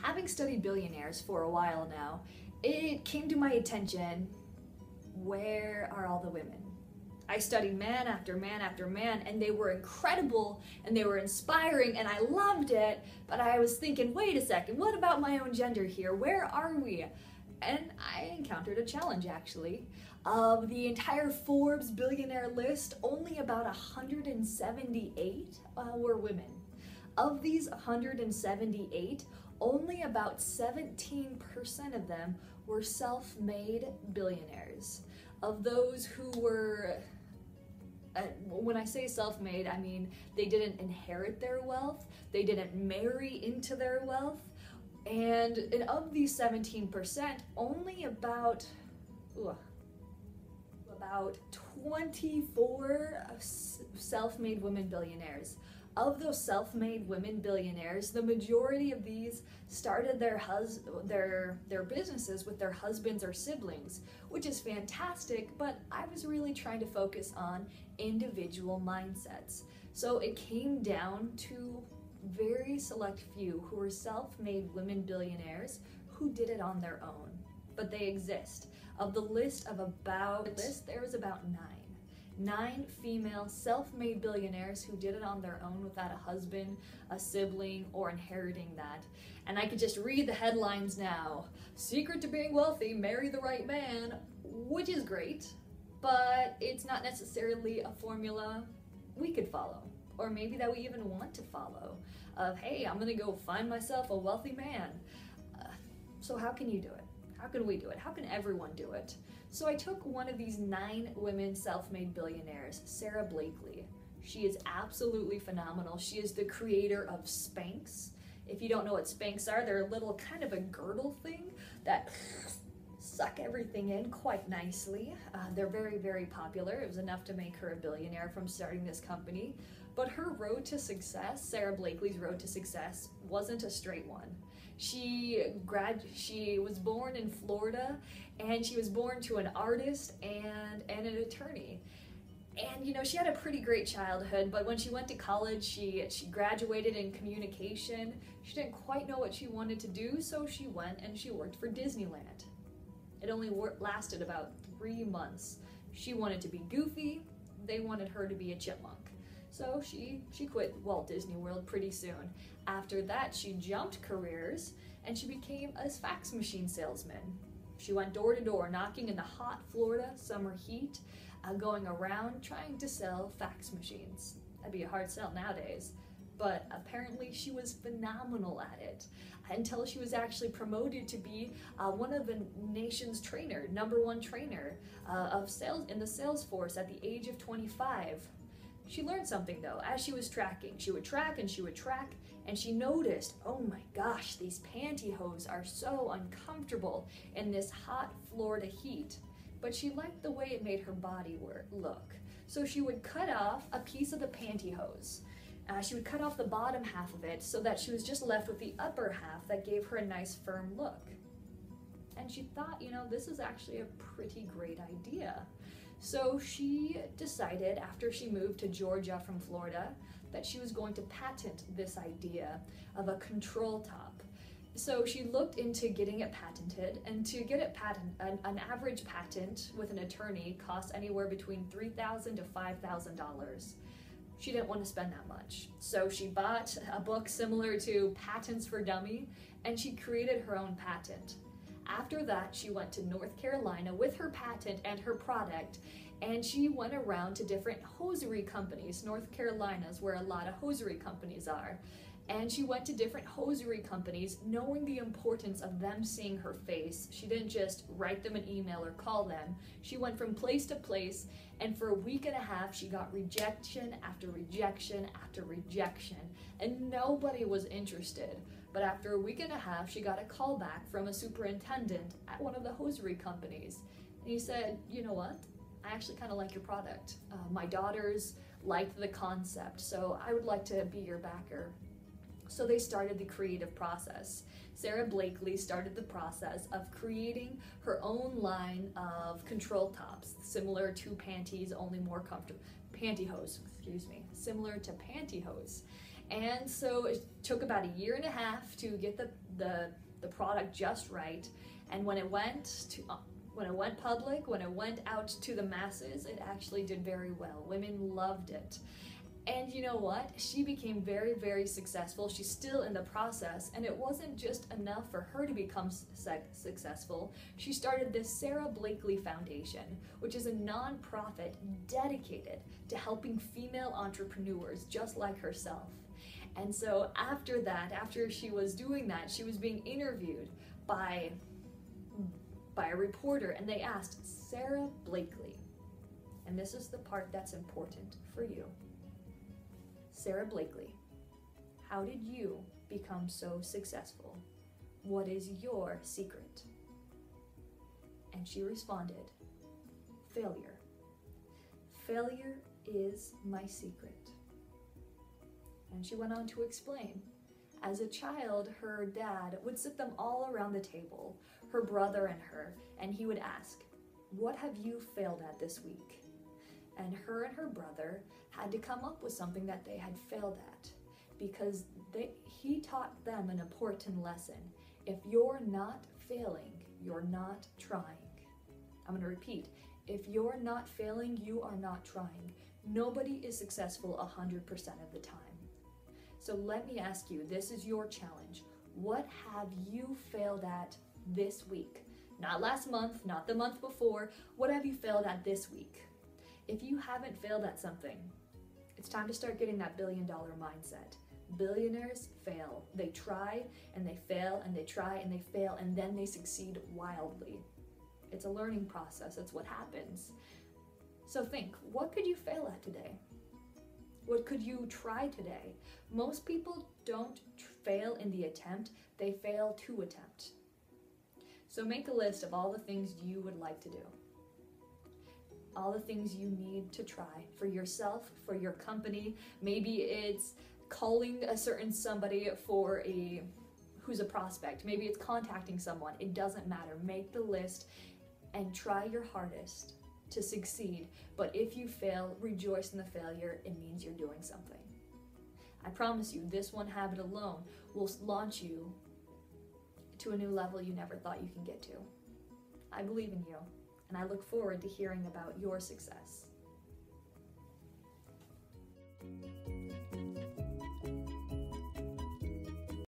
Having studied billionaires for a while now, it came to my attention, where are all the women? I studied man after man after man, and they were incredible and they were inspiring and I loved it, but I was thinking, wait a second, what about my own gender here? Where are we? And I encountered a challenge actually. Of the entire Forbes billionaire list, only about 178 were women. Of these 178, only about 17% of them were self-made billionaires. Of those who were, when I say self-made, I mean they didn't inherit their wealth, they didn't marry into their wealth, and of these 17%, only about 24 self-made women billionaires. Of those self-made women billionaires, the majority of these started their businesses with their husbands or siblings, which is fantastic, but I was really trying to focus on individual mindsets. So it came down to very select few who were self-made women billionaires who did it on their own, but they exist. Of the list there was about nine female self-made billionaires who did it on their own without a husband, a sibling, or inheriting that. And I could just read the headlines now. Secret to being wealthy, marry the right man, which is great, but it's not necessarily a formula we could follow, or maybe that we even want to follow, of, hey, I'm gonna go find myself a wealthy man. So how can you do it? How can we do it? How can everyone do it? So I took one of these 9 women self-made billionaires, Sara Blakely. She is absolutely phenomenal. She is the creator of Spanx. If you don't know what Spanx are, they're a little kind of a girdle thing that suck everything in quite nicely. They're very, very popular. It was enough to make her a billionaire from starting this company. But her road to success, Sara Blakely's road to success, wasn't a straight one. She was born in Florida, and she was born to an artist and an attorney. And you know, she had a pretty great childhood, but when she went to college, she graduated in communication. She didn't quite know what she wanted to do, so she went and she worked for Disneyland. It only lasted about 3 months. She wanted to be goofy, they wanted her to be a chipmunk. So she quit Walt Disney World pretty soon. After that, she jumped careers and she became a fax machine salesman. She went door to door, knocking in the hot Florida summer heat, going around trying to sell fax machines. That'd be a hard sell nowadays, but apparently she was phenomenal at it until she was actually promoted to be one of the nation's #1 trainer of sales in the sales force at the age of 25. She learned something though. As she was tracking, she would track and she would track, and she noticed, oh my gosh, these pantyhose are so uncomfortable in this hot Florida heat. But she liked the way it made her body look. So she would cut off a piece of the pantyhose. She would cut off the bottom half of it so that she was just left with the upper half that gave her a nice firm look. And she thought, you know, this is actually a pretty great idea. So she decided, after she moved to Georgia from Florida, that she was going to patent this idea of a control top. So she looked into getting it patented, and to get it an average patent with an attorney costs anywhere between $3,000 to $5,000. She didn't want to spend that much. So she bought a book similar to Patents for Dummy, and she created her own patent. After that, she went to North Carolina with her patent and her product, and she went around to different hosiery companies. North Carolina is where a lot of hosiery companies are. And she went to different hosiery companies, knowing the importance of them seeing her face. She didn't just write them an email or call them. She went from place to place, and for a week and a half, she got rejection after rejection after rejection, and nobody was interested. But after a week and a half, she got a call back from a superintendent at one of the hosiery companies. And he said, you know what? I actually kind of like your product. My daughters liked the concept, so I would like to be your backer. So they started the creative process. Sara Blakely started the process of creating her own line of control tops, similar to panties, only more comfortable, pantyhose, excuse me, similar to pantyhose. And so it took about a year and a half to get the product just right. And when it went public, when it went out to the masses, it actually did very well. Women loved it. And you know what? She became very, very successful. She's still in the process, and it wasn't just enough for her to become successful. She started this Sara Blakely Foundation, which is a nonprofit dedicated to helping female entrepreneurs just like herself. And so after that, after she was doing that, she was being interviewed by a reporter, and they asked, Sara Blakely, and this is the part that's important for you. Sara Blakely, how did you become so successful? What is your secret? And she responded, failure. Failure is my secret. And she went on to explain, as a child, her dad would sit them all around the table, her brother and her, and he would ask, what have you failed at this week? And her brother had to come up with something that they had failed at, because he taught them an important lesson. If you're not failing, you're not trying. I'm going to repeat. If you're not failing, you are not trying. Nobody is successful 100% of the time. So let me ask you, this is your challenge. What have you failed at this week? Not last month, not the month before. What have you failed at this week? If you haven't failed at something, it's time to start getting that $1 billion mindset. Billionaires fail. They try and they fail and they try and they fail, and then they succeed wildly. It's a learning process. That's what happens. So think, what could you fail at today? What could you try today? Most people don't fail in the attempt, they fail to attempt. So make a list of all the things you would like to do. All the things you need to try for yourself, for your company. Maybe it's calling a certain somebody who's a prospect. Maybe it's contacting someone. It doesn't matter. Make the list and try your hardest to succeed. But if you fail, rejoice in the failure. It means you're doing something. I promise you, this one habit alone will launch you to a new level you never thought you can get to. I believe in you, and I look forward to hearing about your success.